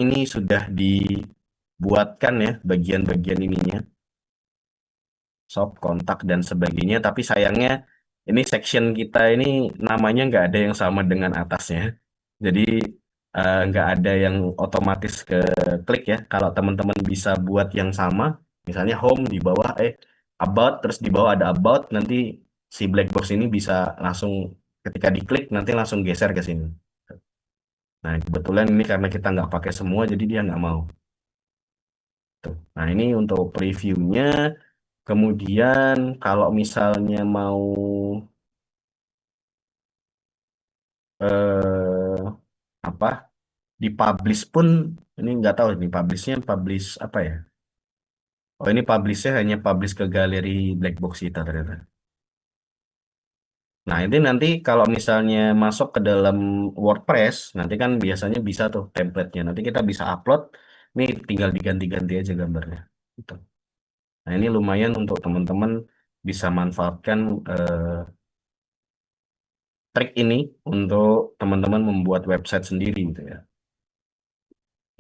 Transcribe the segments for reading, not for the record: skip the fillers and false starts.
ini sudah dibuatkan ya bagian-bagian ininya, shop, kontak dan sebagainya. Tapi sayangnya ini section kita ini namanya nggak ada yang sama dengan atasnya. Jadi nggak ada yang otomatis ke klik ya. Kalau teman-teman bisa buat yang sama, misalnya home di bawah about, terus di bawah ada about, nanti si black box ini bisa langsung ketika diklik nanti langsung geser ke sini. Nah kebetulan ini karena kita nggak pakai semua, jadi dia nggak mau. Tuh. Nah ini untuk previewnya. Kemudian kalau misalnya mau eh, apa dipublish pun ini nggak tahu ini publishnya publish apa ya? Oh ini publishnya hanya publish ke galeri black box kita ternyata. Nah ini nanti kalau misalnya masuk ke dalam WordPress nanti kan biasanya bisa tuh template-nya. Nanti kita bisa upload. Ini tinggal diganti-ganti aja gambarnya. Gitu. Nah ini lumayan untuk teman-teman bisa manfaatkan trik ini untuk teman-teman membuat website sendiri gitu ya.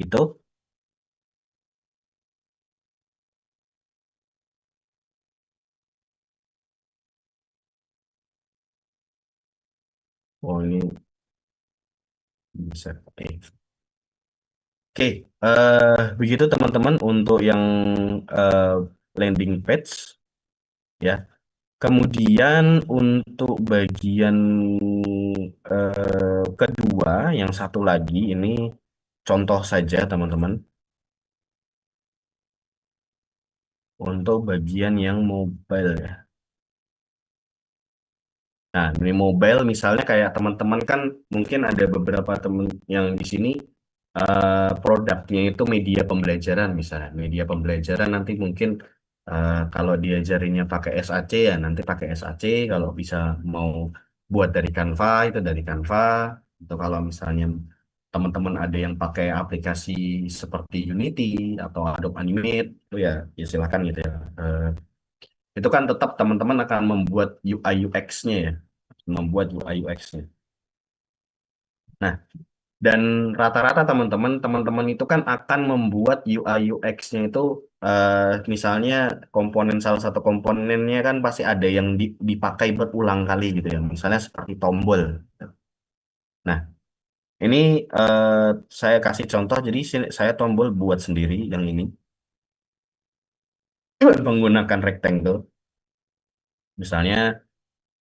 Itu. Oh ini bisa. Oke, begitu teman-teman untuk yang eh, landing page ya. Kemudian untuk bagian kedua, yang satu lagi ini contoh saja teman-teman untuk bagian yang mobile ya. Nah, ini mobile misalnya kayak teman-teman kan mungkin ada beberapa teman yang di sini produknya itu media pembelajaran misalnya. Media pembelajaran nanti mungkin kalau diajarinnya pakai SAC ya nanti pakai SAC. Kalau bisa mau buat dari Canva itu dari Canva. Atau kalau misalnya teman-teman ada yang pakai aplikasi seperti Unity atau Adobe Animate itu ya, ya silakan gitu ya. Itu kan tetap teman-teman akan membuat UI UX-nya ya, membuat UI UX-nya. Nah, dan rata-rata teman-teman itu kan akan membuat UI UX-nya itu misalnya komponen salah satu komponennya kan pasti ada yang dipakai berulang kali gitu ya. Misalnya seperti tombol. Nah, ini eh, saya kasih contoh. Jadi saya tombol buat sendiri yang ini menggunakan rectangle. Misalnya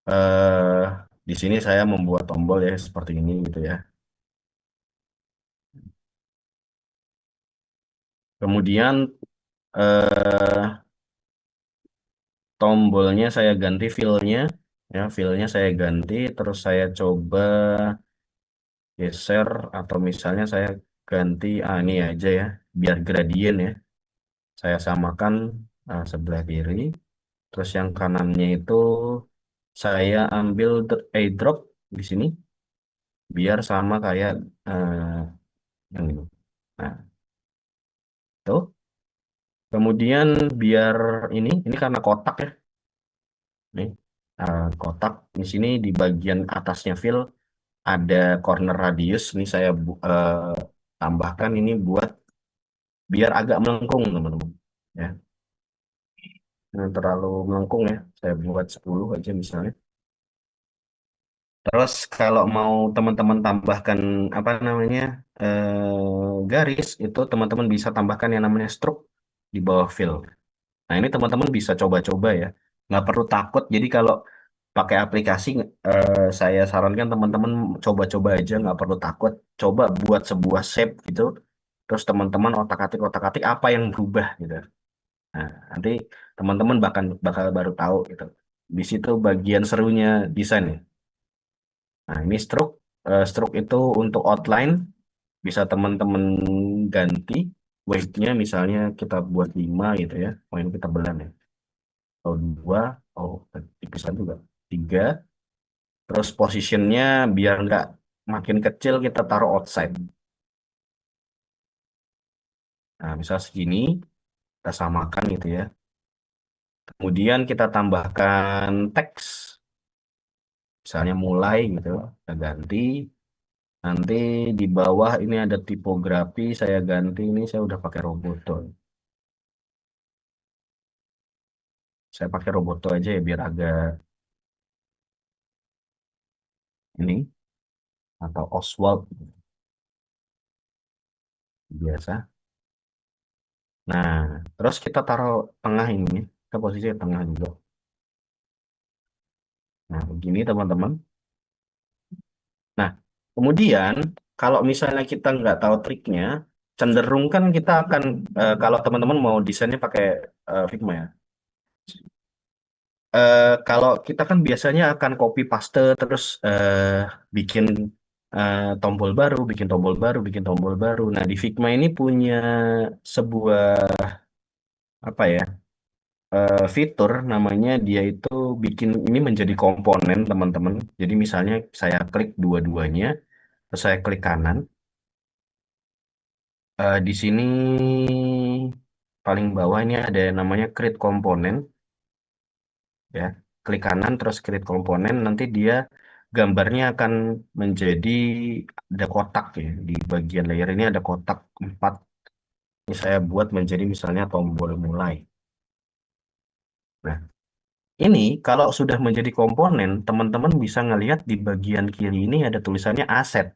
eh, di sini saya membuat tombol ya seperti ini gitu ya. Kemudian eh, tombolnya saya ganti fillnya ya, fillnya saya ganti, terus saya coba geser atau misalnya saya ganti ini aja ya biar gradien ya, saya samakan sebelah kiri, terus yang kanannya itu saya ambil eyedrop di sini biar sama kayak eh, yang ini. Nah tuh, kemudian biar ini karena kotak ya, nih kotak di sini di bagian atasnya fill ada corner radius. Ini saya tambahkan ini buat biar agak melengkung teman-teman ya. Jangan terlalu melengkung ya, saya buat 10 aja misalnya. Terus kalau mau teman-teman tambahkan apa namanya garis itu teman-teman bisa tambahkan yang namanya stroke di bawah fill. Nah ini teman-teman bisa coba-coba ya, nggak perlu takut. Jadi kalau pakai aplikasi saya sarankan teman-teman coba-coba aja, nggak perlu takut. Coba buat sebuah shape gitu, terus teman-teman otak-atik apa yang berubah gitu. Nah, nanti teman-teman bakal bakal baru tahu gitu. Di situ bagian serunya desain ya. Nah ini stroke. Stroke itu untuk outline bisa teman-teman ganti weight-nya, misalnya kita buat 5 gitu ya. Oh ini kita belan ya. Atau 2, oh tipisan juga. 3. Terus positionnya biar nggak makin kecil kita taruh outside. Nah, misal segini, kita samakan gitu ya. Kemudian kita tambahkan teks, misalnya mulai gitu, kita ganti. Nanti di bawah ini ada tipografi, saya ganti ini saya udah pakai Roboto. Saya pakai Roboto aja ya biar agak ini atau Oswald biasa. Nah, terus kita taruh tengah ini, kita posisi tengah juga. Nah, begini teman-teman. Nah, kemudian kalau misalnya kita nggak tahu triknya, cenderung kan kita akan kalau teman-teman mau desainnya pakai Figma ya. Kalau kita kan biasanya akan copy paste terus bikin tombol baru, bikin tombol baru, bikin tombol baru. Nah, di Figma ini punya sebuah apa ya fitur namanya dia itu bikin ini menjadi komponen teman-teman. Jadi misalnya saya klik dua-duanya, terus saya klik kanan. Di sini paling bawah ini ada yang namanya create komponen ya. Klik kanan terus create komponen nanti dia gambarnya akan menjadi ada kotak ya. Di bagian layer ini ada kotak 4. Ini saya buat menjadi misalnya tombol mulai. Nah, ini kalau sudah menjadi komponen, teman-teman bisa ngelihat di bagian kiri ini ada tulisannya aset.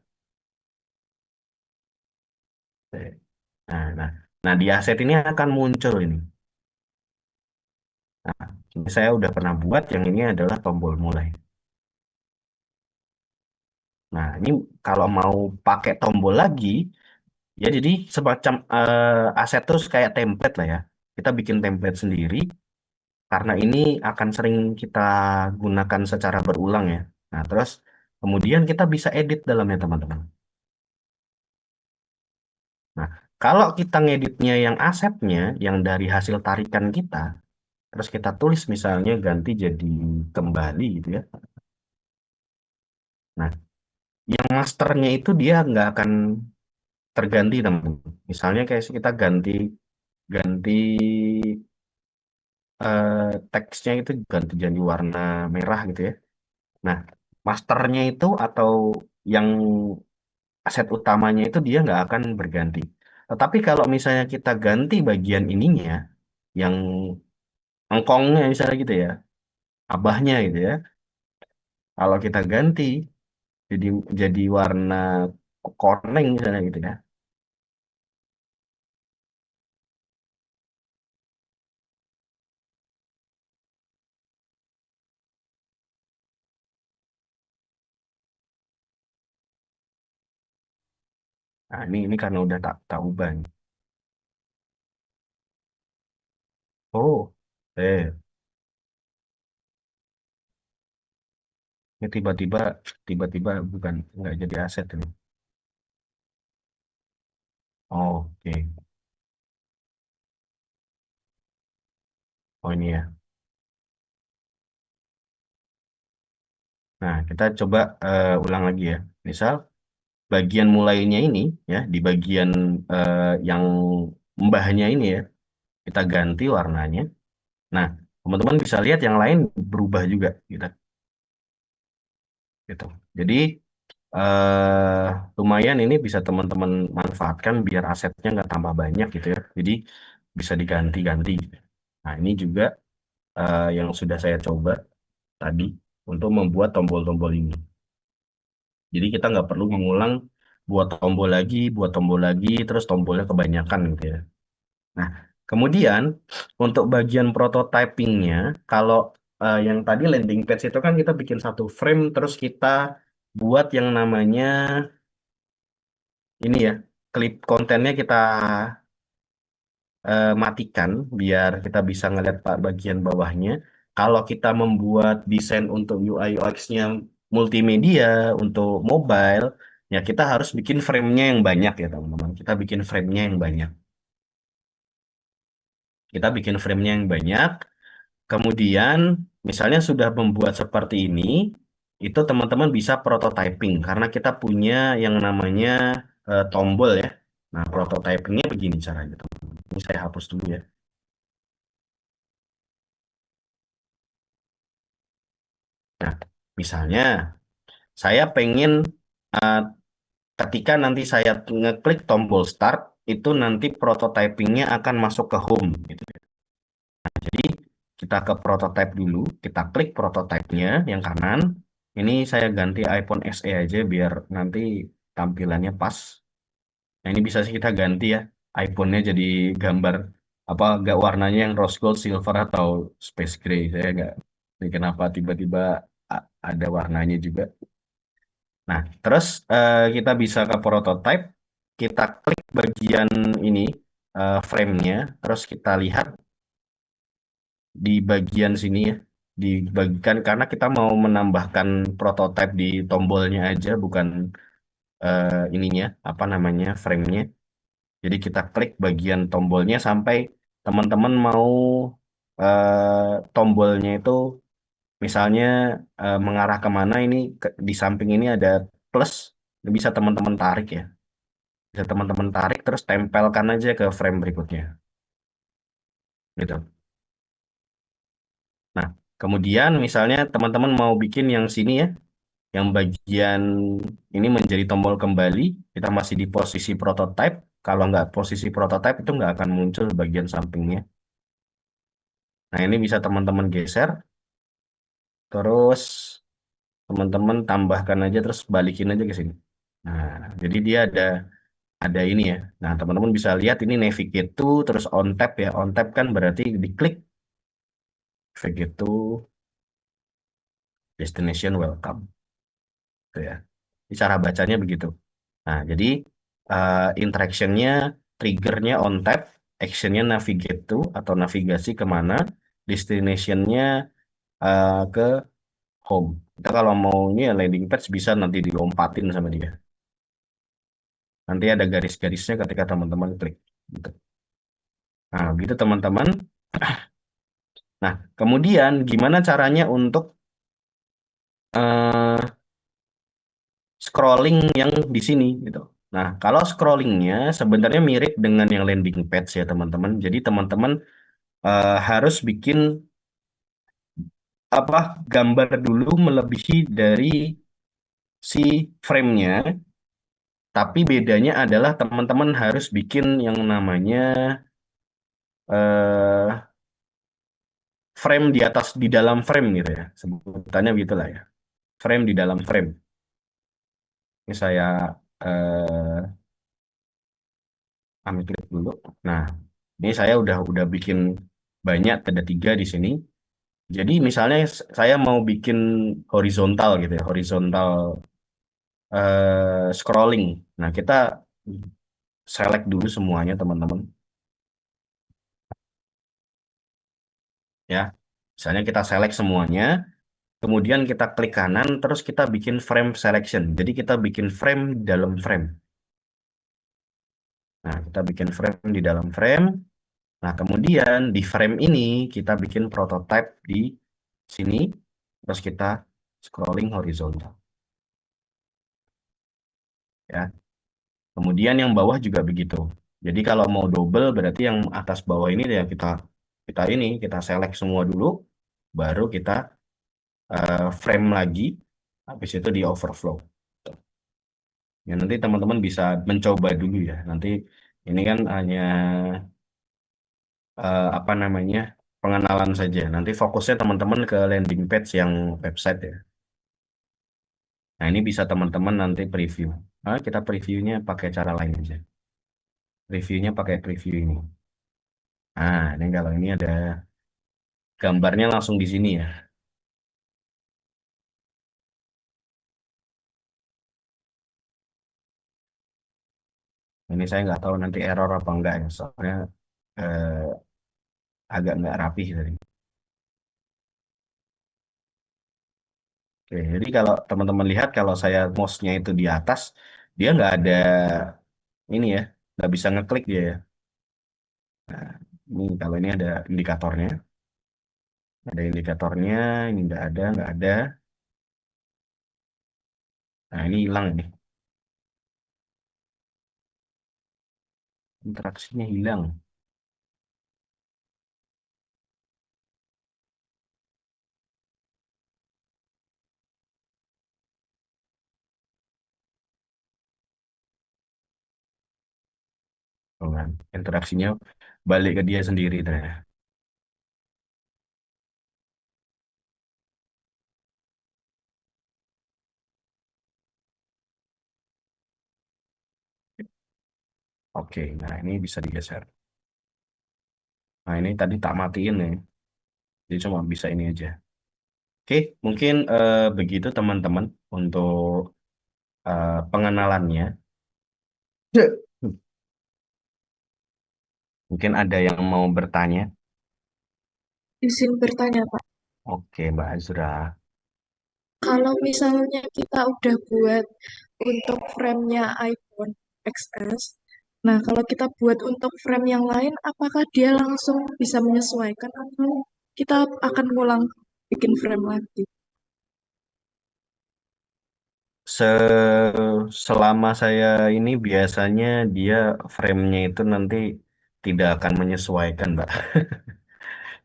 Nah, nah, nah di aset ini akan muncul ini. Nah, ini saya udah pernah buat yang ini adalah tombol mulai. Nah, ini kalau mau pakai tombol lagi, ya jadi semacam aset terus kayak template lah ya. Kita bikin template sendiri, karena ini akan sering kita gunakan secara berulang ya. Nah, terus kemudian kita bisa edit dalamnya teman-teman. Nah, kalau kita ngeditnya yang asetnya, yang dari hasil tarikan kita, terus kita tulis misalnya ganti jadi kembali gitu ya. Nah, yang masternya itu dia nggak akan terganti teman-teman. Misalnya kayak kita ganti ganti teksnya itu ganti jadi warna merah gitu ya. Nah, masternya itu atau yang aset utamanya itu dia nggak akan berganti. Tetapi kalau misalnya kita ganti bagian ininya, yang engkongnya misalnya gitu ya, abahnya gitu ya, kalau kita ganti jadi warna koneng misalnya gitu ya. Nah, ini karena udah tak ubah nih. Oh, ini tiba-tiba bukan nggak jadi aset ini. Oke. Oh ini ya. Nah, kita coba ulang lagi ya. Misal bagian mulainya ini ya di bagian yang mbahnya ini ya kita ganti warnanya. Nah, teman-teman bisa lihat yang lain berubah juga gitu. Jadi eh lumayan ini bisa teman-teman manfaatkan biar asetnya nggak tambah banyak gitu ya. Jadi bisa diganti-ganti gitu. Nah, ini juga yang sudah saya coba tadi untuk membuat tombol-tombol ini. Jadi kita nggak perlu mengulang buat tombol lagi, terus tombolnya kebanyakan gitu ya. Nah, kemudian untuk bagian prototypingnya, kalau yang tadi landing page itu kan kita bikin satu frame, terus kita buat yang namanya ini ya, klip kontennya kita matikan biar kita bisa ngeliat bagian bawahnya. Kalau kita membuat desain untuk UI UX-nya multimedia untuk mobile, ya kita harus bikin frame-nya yang banyak ya teman-teman. Kita bikin frame-nya yang banyak. Kita bikin frame-nya yang banyak. Kemudian, misalnya sudah membuat seperti ini, itu teman-teman bisa prototyping karena kita punya yang namanya tombol ya. Nah, prototypingnya begini caranya teman-teman. Ini saya hapus dulu ya. Nah, misalnya saya pengen ketika nanti saya ngeklik tombol start, itu nanti prototypingnya akan masuk ke home gitu. Jadi kita ke prototype dulu, kita klik prototipenya yang kanan. Ini saya ganti iPhone SE aja biar nanti tampilannya pas. Nah ini bisa sih kita ganti ya, iPhone-nya jadi gambar apa, nggak warnanya yang rose gold, silver atau space gray. Saya nggak, ini kenapa tiba-tiba ada warnanya juga. Nah, terus kita bisa ke prototype, kita klik bagian ini, frame-nya, terus kita lihat di bagian sini ya, dibagikan karena kita mau menambahkan prototype di tombolnya aja, bukan ininya, apa namanya, frame-nya. Jadi kita klik bagian tombolnya sampai teman-teman mau tombolnya itu misalnya mengarah kemana, ini di samping ini ada plus, ini bisa teman-teman tarik ya. Bisa teman-teman tarik terus tempelkan aja ke frame berikutnya. Gitu. Nah, kemudian misalnya teman-teman mau bikin yang sini ya, yang bagian ini menjadi tombol kembali, kita masih di posisi prototype. Kalau nggak posisi prototype itu nggak akan muncul bagian sampingnya. Nah, ini bisa teman-teman geser, terus teman-teman tambahkan aja, terus balikin aja ke sini. Nah, jadi dia ada ini ya. Nah, teman-teman bisa lihat ini navigate to, terus on tap ya. On tap kan berarti diklik, navigate to destination welcome. Gitu ya. Ini cara bacanya begitu. Nah, jadi interactionnya, triggernya on tap, actionnya navigate to atau navigasi kemana, destinationnya ke home. Kita kalau maunya landing page bisa nanti dilompatin sama dia. Nanti ada garis-garisnya ketika teman-teman klik. Gitu. Nah, gitu teman-teman. Nah, kemudian gimana caranya untuk eh, scrolling yang di sini gitu. Nah, kalau scrollingnya sebenarnya mirip dengan yang landing page ya teman-teman. Jadi teman-teman harus bikin apa, gambar dulu melebihi dari si frame-nya. Tapi bedanya adalah teman-teman harus bikin yang namanya eh, frame di atas, di dalam frame gitu ya. Sebutannya begitulah ya. Frame di dalam frame. Ini saya ambil klik dulu. Nah, ini saya udah bikin banyak, ada 3 di sini. Jadi misalnya saya mau bikin horizontal gitu ya, horizontal scrolling. Nah, kita select dulu semuanya teman-teman ya. Misalnya kita select semuanya, kemudian kita klik kanan, terus kita bikin frame selection. Jadi kita bikin frame di dalam frame. Nah, kita bikin frame di dalam frame. Nah, kemudian di frame ini kita bikin prototype di sini, terus kita scrolling horizontal ya. Kemudian yang bawah juga begitu. Jadi kalau mau double berarti yang atas bawah ini ya kita kita ini kita select semua dulu, baru kita frame lagi, habis itu di overflow. Ya nanti teman-teman bisa mencoba dulu ya. Nanti ini kan hanya apa namanya, pengenalan saja. Nanti fokusnya teman-teman ke landing page yang website ya. Nah ini bisa teman-teman nanti preview. Nah, kita previewnya pakai cara lain aja. Reviewnya pakai preview ini. Nah ini kalau ini ada gambarnya langsung di sini ya. Ini saya nggak tahu nanti error apa enggak ya. Soalnya eh, agak nggak rapih tadi. Oke, jadi kalau teman-teman lihat kalau saya mouse-nya itu di atas, dia nggak ada ini ya, nggak bisa ngeklik dia ya. Nah, ini kalau ini ada indikatornya, ini nggak ada. Nah ini hilang ini, interaksinya hilang. kan. Interaksinya balik ke dia sendiri ternyata. Oke, nah ini bisa digeser. Nah ini tadi tak matiin nih, jadi cuma bisa ini aja. Oke, mungkin begitu teman-teman untuk pengenalannya. Mungkin ada yang mau bertanya. Izin bertanya, Pak. Oke, Mbak Azra. Kalau misalnya kita udah buat untuk frame-nya iPhone XS, nah kalau kita buat untuk frame yang lain, apakah dia langsung bisa menyesuaikan atau kita akan ngulang bikin frame lagi? Se Selama saya ini biasanya dia frame-nya itu nanti tidak akan menyesuaikan, Mbak.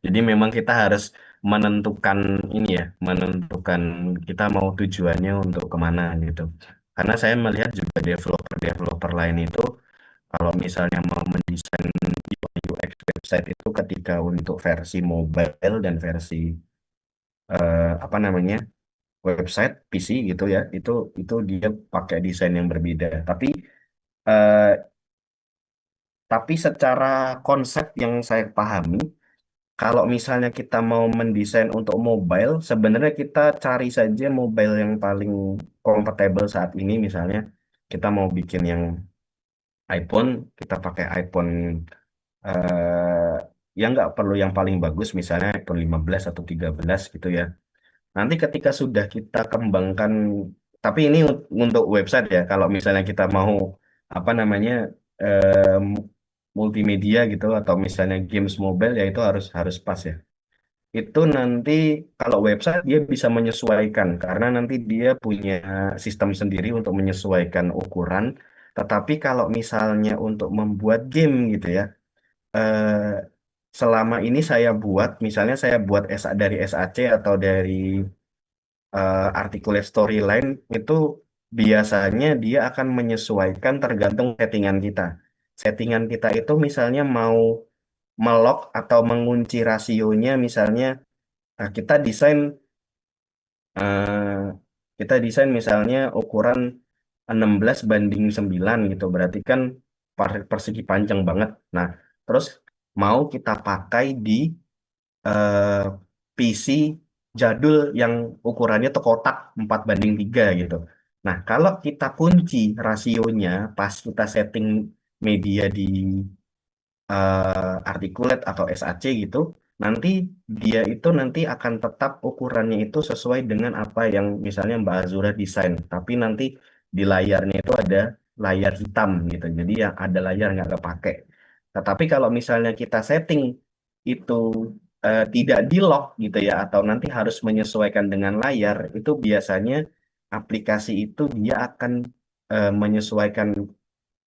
Jadi memang kita harus menentukan ini ya, menentukan kita mau tujuannya untuk kemana gitu. Karena saya melihat juga developer-developer lain itu kalau misalnya mau mendesain UI UX website itu ketika untuk versi mobile dan versi apa namanya website PC gitu ya, itu dia pakai desain yang berbeda. Eh, tapi secara konsep yang saya pahami, kalau misalnya kita mau mendesain untuk mobile, sebenarnya kita cari saja mobile yang paling compatible saat ini. Misalnya kita mau bikin yang iPhone, kita pakai iPhone yang nggak perlu yang paling bagus, misalnya iPhone 15 atau 13 gitu ya. Nanti ketika sudah kita kembangkan, tapi ini untuk website ya, kalau misalnya kita mau apa namanya em, multimedia gitu atau misalnya games mobile ya itu harus harus pas ya. Itu nanti kalau website dia bisa menyesuaikan karena nanti dia punya sistem sendiri untuk menyesuaikan ukuran. Tetapi kalau misalnya untuk membuat game gitu ya, eh, selama ini saya buat, misalnya saya buat dari SAC atau dari artikel storyline itu biasanya dia akan menyesuaikan tergantung settingan kita. Settingan kita itu misalnya mau melock atau mengunci rasionya, misalnya kita desain misalnya ukuran 16:9 gitu, berarti kan persegi panjang banget. Nah, terus mau kita pakai di eh, PC jadul yang ukurannya tuh kotak 4:3 gitu. Nah, kalau kita kunci rasionya pas kita setting media di articulate atau SAC gitu, nanti dia itu nanti akan tetap ukurannya itu sesuai dengan apa yang misalnya Mbak Azura desain. Tapi nanti di layarnya itu ada layar hitam gitu. Jadi yang ada layar nggak kepake. Tetapi kalau misalnya kita setting itu tidak di lock gitu ya, atau nanti harus menyesuaikan dengan layar, itu biasanya aplikasi itu dia akan menyesuaikan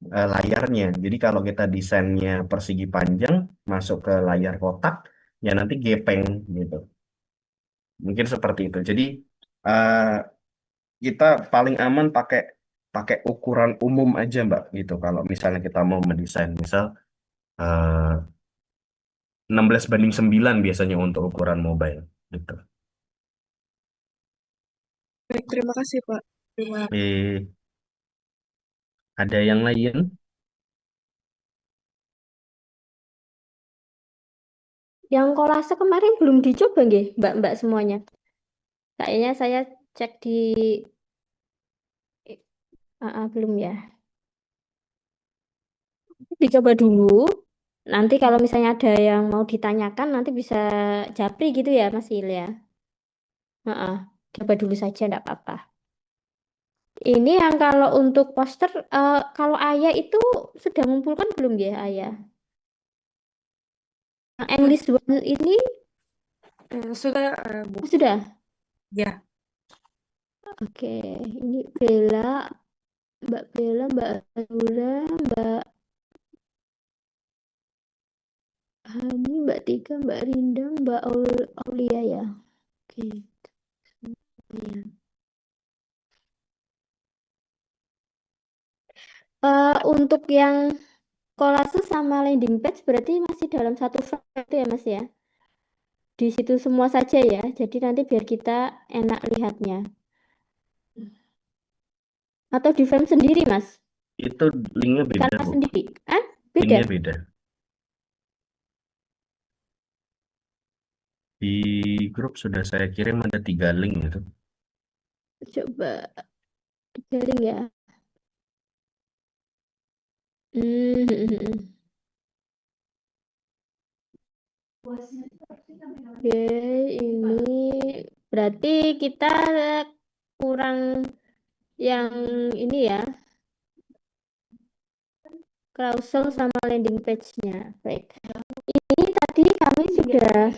layarnya. Jadi kalau kita desainnya persegi panjang masuk ke layar kotak, ya nanti gepeng gitu. Mungkin seperti itu. Jadi eh, kita paling aman pakai pakai ukuran umum aja, Mbak, gitu. Kalau misalnya kita mau mendesain, misal eh, 16:9 biasanya untuk ukuran mobile, gitu. Baik, terima kasih, Pak. Terima. Eh, ada yang lain? Yang kolase kemarin belum dicoba nggih, Mbak-mbak semuanya. Kayaknya saya cek di belum ya. Dicoba dulu. Nanti kalau misalnya ada yang mau ditanyakan nanti bisa japri gitu ya Mas Ilya. Heeh. Coba dulu saja enggak apa-apa. Ini yang kalau untuk poster kalau Ayah itu sudah mengumpulkan belum ya Ayah? Yang English One ini Sudah, sudah. ya. Oke, ini Bella, Mbak Azura, Mbak Hani, Mbak Tika, Mbak Rinda, Mbak Aulia ya. Oke, ya. Untuk yang Kolase sama landing page berarti masih dalam satu frame itu ya Mas ya. Di situ semua saja ya. Jadi nanti biar kita enak lihatnya. Atau di frame sendiri Mas? Itu linknya beda, Kanvas Bu. sendiri. Beda. Linknya beda. Di grup sudah saya kirim ada 3 link itu. Coba digaring ya. Hmm. Oke, ini berarti kita kurang yang ini ya, carousel sama landing page-nya. Baik. Ini tadi kami sudah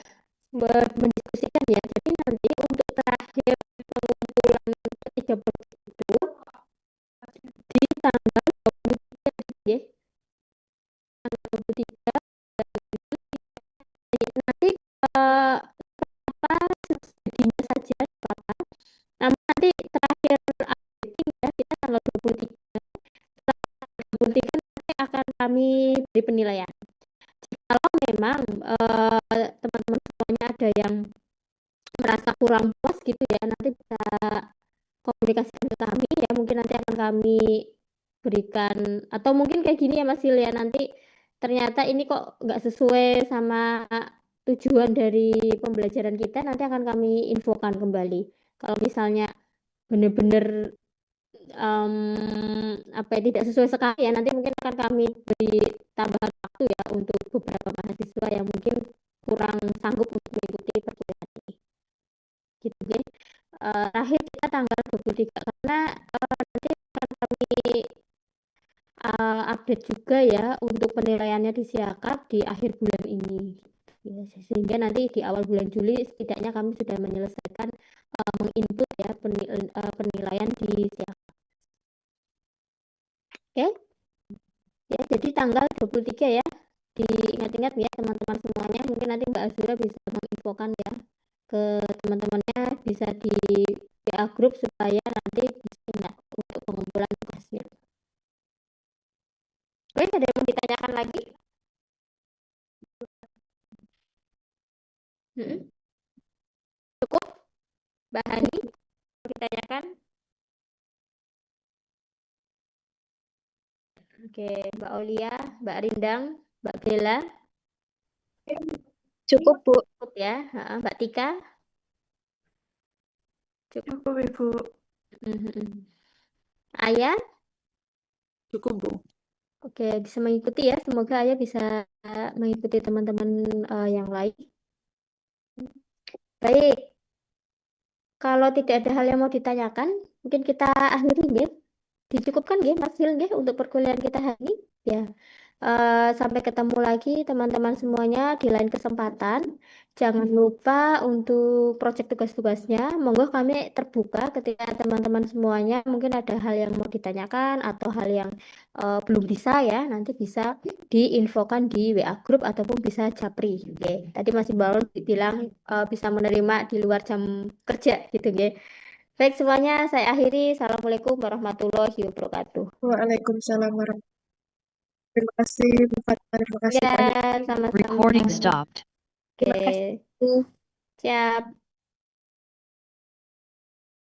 mendiskusikan ya. Jadi nanti untuk terakhir pengumpulan ketiga project itu di tanggal 23 ya. Tanggal 23 nanti apa sesudahnya saja apa. Namun nanti terakhir updating ya kita tanggal 23. Tanggal 23 nanti akan kami beri penilaian. Kalau memang teman-teman semuanya ada yang merasa kurang puas gitu ya, nanti bisa komunikasikan ke kami ya, mungkin nanti akan kami berikan, atau mungkin kayak gini ya Mas Silya, nanti ternyata ini kok nggak sesuai sama tujuan dari pembelajaran kita, nanti akan kami infokan kembali. Kalau misalnya benar-benar apa ya, tidak sesuai sekali ya, nanti mungkin akan kami beri tambahan waktu ya untuk beberapa mahasiswa yang mungkin kurang sanggup untuk mengikuti perkuliahan ini. Gitu ya. Terakhir kita tanggal 23 karena nanti akan kami update juga ya untuk penilaiannya di Siakap di akhir bulan ini. Ya, sehingga nanti di awal bulan Juli setidaknya kami sudah menyelesaikan menginput ya penilaian di Siakap. Oke? Ya, jadi tanggal 23 ya. Diingat-ingat ya teman-teman semuanya. Mungkin nanti Mbak Azura bisa menginfokan ya ke teman-temannya, bisa di WA grup supaya nanti bisa ingat untuk pengumpulan tugasnya. Oke, ada yang mau ditanyakan lagi? Cukup? Mbak Hani, mau ditanyakan? Oke, Mbak Aulia, Mbak Rindang, Mbak Bella. Cukup, Bu. Cukup ya. Mbak Tika? Cukup, Ibu. Ayah? Cukup, Bu. Oke, bisa mengikuti ya. Semoga Ayah bisa mengikuti teman-teman yang lain. Baik. Kalau tidak ada hal yang mau ditanyakan, mungkin kita akhiri ya. Dicukupkan ya Mas Hil ya untuk perkuliahan kita hari ini. Ya. Sampai ketemu lagi teman-teman semuanya di lain kesempatan. Jangan lupa untuk proyek tugas-tugasnya. Monggo kami terbuka ketika teman-teman semuanya mungkin ada hal yang mau ditanyakan atau hal yang belum bisa ya. Nanti bisa diinfokan di WA grup ataupun bisa japri. Oke. Tadi masih baru bilang bisa menerima di luar jam kerja gitu ya. Baik semuanya, saya akhiri. Assalamualaikum warahmatullahi wabarakatuh. Waalaikumsalam warahmatullahi wabarakatuh. Terima kasih, Bu Fatma. Terima kasih Ya, banyak. sama-sama. Recording stopped. Oke, Terima kasih. siap.